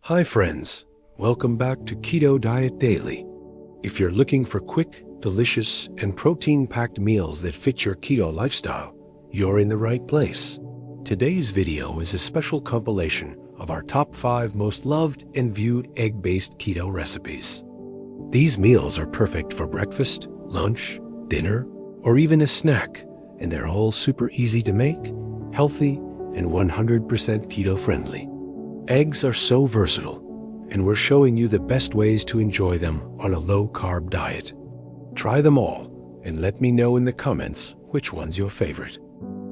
Hi friends, welcome back to Keto Diet Daily. If you're looking for quick, delicious, and protein-packed meals that fit your keto lifestyle, you're in the right place. Today's video is a special compilation of our top 5 most loved and viewed egg-based keto recipes. These meals are perfect for breakfast, lunch, dinner, or even a snack, and they're all super easy to make, healthy, and 100% keto-friendly. Eggs are so versatile, and we're showing you the best ways to enjoy them on a low-carb diet. Try them all, and let me know in the comments which one's your favorite.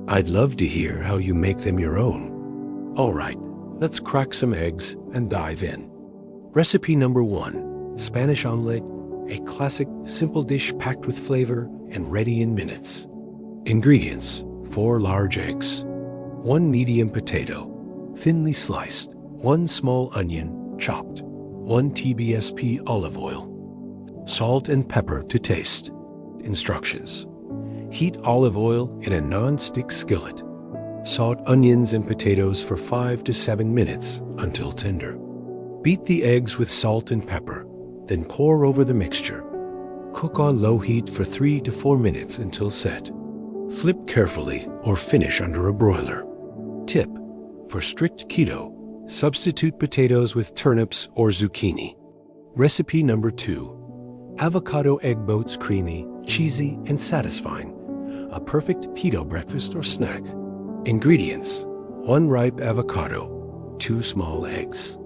I'd love to hear how you make them your own. Alright, let's crack some eggs and dive in. Recipe number 1, Spanish omelette, a classic, simple dish packed with flavor and ready in minutes. Ingredients: 4 large eggs, 1 medium potato, thinly sliced, 1 small onion, chopped, 1 TBSP olive oil, salt and pepper to taste. Instructions: heat olive oil in a non-stick skillet. Saute onions and potatoes for 5 to 7 minutes until tender. Beat the eggs with salt and pepper, then pour over the mixture. Cook on low heat for 3 to 4 minutes until set. Flip carefully or finish under a broiler. Tip: for strict keto, substitute potatoes with turnips or zucchini. Recipe number 2, Avocado Egg Boats, creamy, cheesy, and satisfying. A perfect keto breakfast or snack. Ingredients: 1 ripe avocado, 2 small eggs,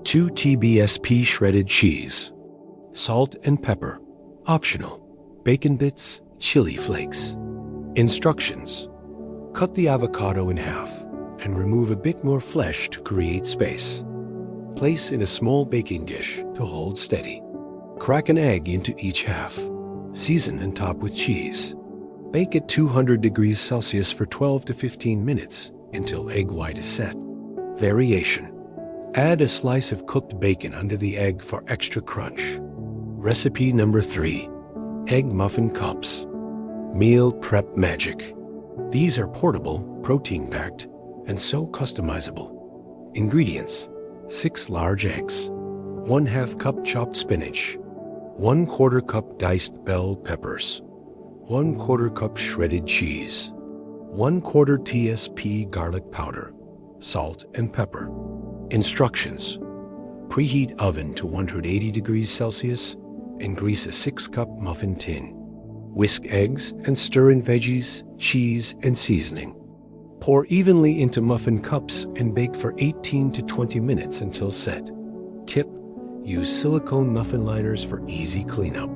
2 TBSP shredded cheese, salt and pepper, optional, bacon bits, chili flakes. Instructions: cut the avocado in half and remove a bit more flesh to create space. Place in a small baking dish to hold steady. Crack an egg into each half. Season and top with cheese. Bake at 200 degrees Celsius for 12 to 15 minutes until egg white is set. Variation: add a slice of cooked bacon under the egg for extra crunch. Recipe number 3, Egg Muffin Cups. Meal prep magic. These are portable, protein-packed, and so customizable. Ingredients: 6 large eggs, 1/2 cup chopped spinach, 1/4 cup diced bell peppers, 1/4 cup shredded cheese, 1/4 TSP garlic powder, salt and pepper. Instructions: preheat oven to 180 degrees Celsius and grease a 6-cup muffin tin. Whisk eggs and stir in veggies, cheese, and seasoning. Pour evenly into muffin cups and bake for 18 to 20 minutes until set. Tip: use silicone muffin liners for easy cleanup.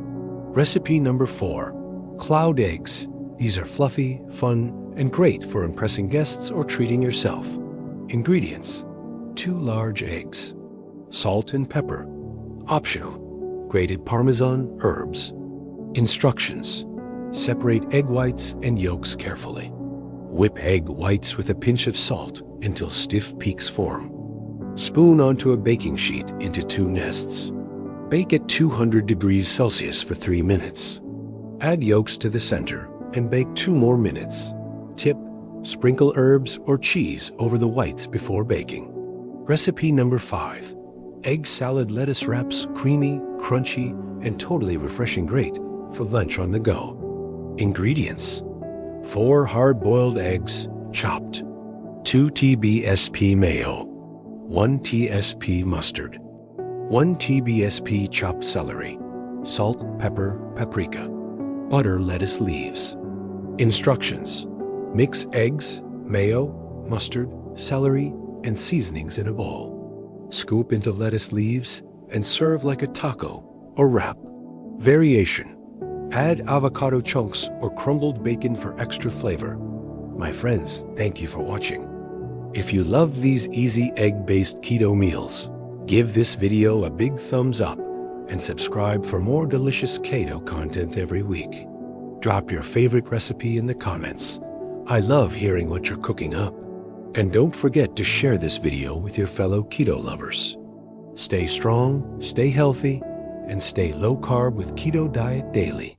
Recipe number 4, Cloud Eggs. These are fluffy, fun, and great for impressing guests or treating yourself. Ingredients: 2 large eggs, salt and pepper, optional, grated Parmesan, herbs. Instructions: separate egg whites and yolks carefully. Whip egg whites with a pinch of salt until stiff peaks form. Spoon onto a baking sheet into 2 nests. Bake at 200 degrees Celsius for 3 minutes. Add yolks to the center and bake 2 more minutes. Tip: sprinkle herbs or cheese over the whites before baking. Recipe number 5, Egg Salad Lettuce Wraps. Creamy, crunchy, and totally refreshing, great for lunch on the go. Ingredients: 4 hard-boiled eggs, chopped, 2 TBSP mayo, 1 TSP mustard, 1 TBSP chopped celery, salt, pepper, paprika, butter, lettuce leaves. Instructions: mix eggs, mayo, mustard, celery, and seasonings in a bowl. Scoop into lettuce leaves and serve like a taco or wrap. Variation: add avocado chunks or crumbled bacon for extra flavor. My friends, thank you for watching. If you love these easy egg-based keto meals, give this video a big thumbs up and subscribe for more delicious keto content every week. Drop your favorite recipe in the comments. I love hearing what you're cooking up. And don't forget to share this video with your fellow keto lovers. Stay strong, stay healthy, and stay low-carb with Keto Diet Daily.